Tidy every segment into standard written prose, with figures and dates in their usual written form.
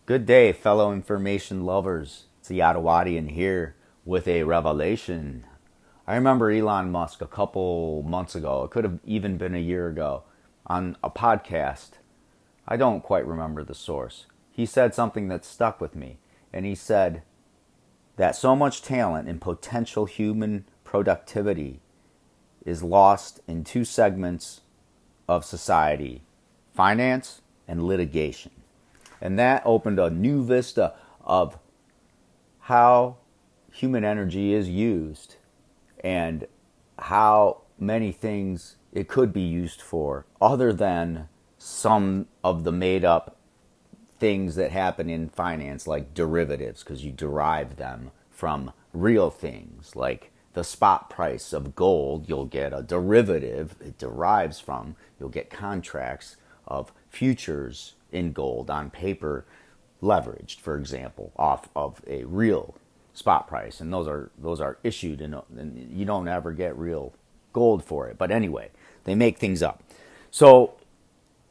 Good day, fellow information lovers. It's the Ottawadian here with a revelation. I remember Elon Musk a couple months ago, it could have even been a year ago, on a podcast. I don't quite remember the source. He said something that stuck with me, and he said that so much talent and potential human productivity is lost in two segments of society: finance and litigation. And that opened a new vista of how human energy is used and how many things it could be used for other than some of the made up things that happen in finance, like derivatives, because you derive them from real things. Like the spot price of gold, you'll get a derivative it derives from. You'll get contracts of futures in gold on paper, leveraged, for example, off of a real spot price, and those are issued, and you don't ever get real gold for it. But anyway, they make things up. So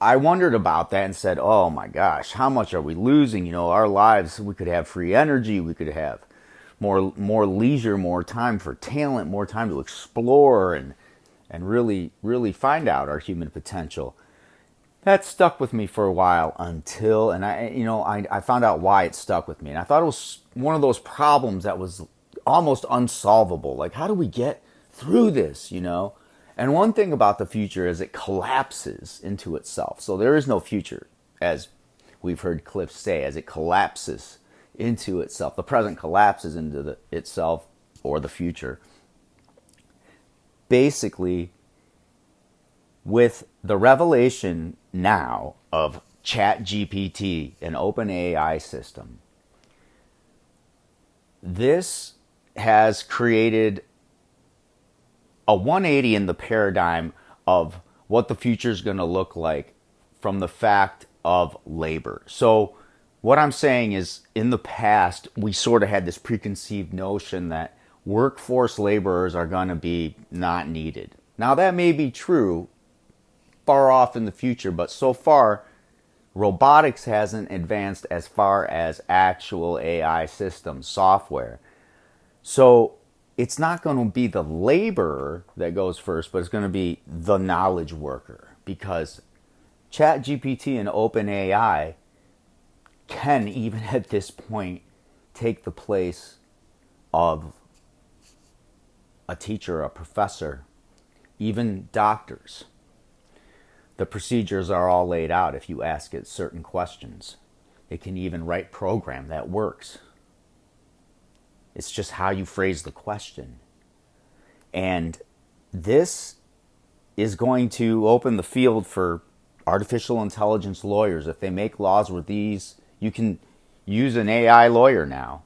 I wondered about that and said, oh my gosh, how much are we losing? You know, our lives, we could have free energy, we could have more leisure, more time for talent, more time to explore and really find out our human potential. That stuck with me for a while until, and I found out why it stuck with me. And I thought it was one of those problems that was almost unsolvable. Like, how do we get through this, you know? And one thing about the future is it collapses into itself. So there is no future, as we've heard Cliff say, as it collapses into itself. The present collapses into itself, or the future. Basically, with the revelation now of ChatGPT, an open AI system, this has created a 180 in the paradigm of what the future is going to look like from the fact of labor. So what I'm saying is, in the past, we sort of had this preconceived notion that workforce laborers are going to be not needed. Now, that may be true far off in the future, but so far, robotics hasn't advanced as far as actual AI systems, software. So it's not going to be the laborer that goes first, but it's going to be the knowledge worker, because ChatGPT and OpenAI can, even at this point, take the place of a teacher, a professor, even doctors. The procedures are all laid out if you ask it certain questions. It can even write program that works. It's just how you phrase the question. And this is going to open the field for artificial intelligence lawyers. If they make laws with these, you can use an AI lawyer now.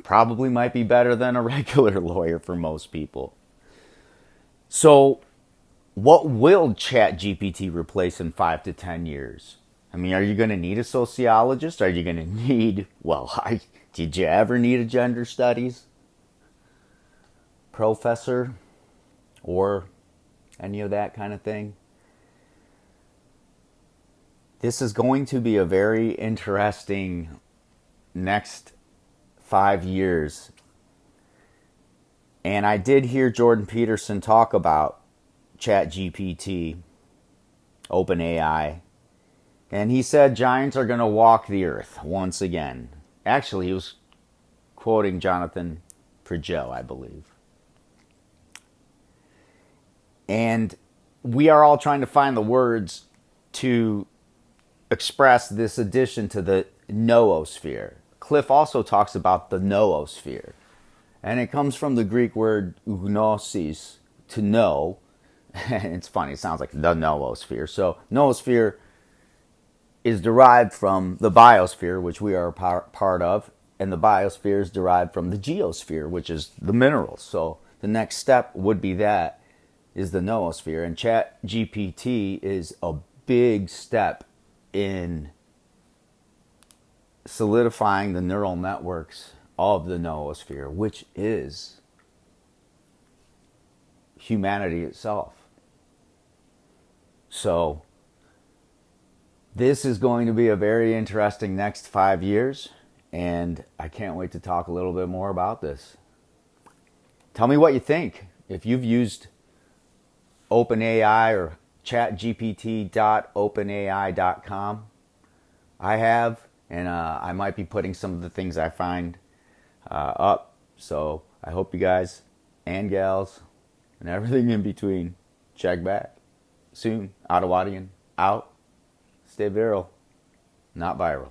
Probably might be better than a regular lawyer for most people. So what will ChatGPT replace in 5 to 10 years? I mean, are you going to need a sociologist? Are you going to need, did you ever need a gender studies professor or any of that kind of thing? This is going to be a very interesting next 5 years. And I did hear Jordan Peterson talk about ChatGPT, OpenAI, and he said giants are going to walk the earth once again. Actually, he was quoting Jonathan Pridgeot, I believe. And we are all trying to find the words to express this addition to the noosphere. Cliff also talks about the noosphere, and it comes from the Greek word gnosis, to know. It's funny, it sounds like the noosphere. So noosphere is derived from the biosphere, which we are a part of, and the biosphere is derived from the geosphere, which is the minerals. So the next step would be that, is the noosphere, and ChatGPT is a big step in solidifying the neural networks of the noosphere, which is humanity itself. So This is going to be a very interesting next 5 years, and I can't wait to talk a little bit more about this. Tell me what you think. If you've used OpenAI or ChatGPT.openai.com, I have, and I might be putting some of the things I find up. So I hope you guys and gals and everything in between check back soon. Ottawadian out. Stay virile, not viral.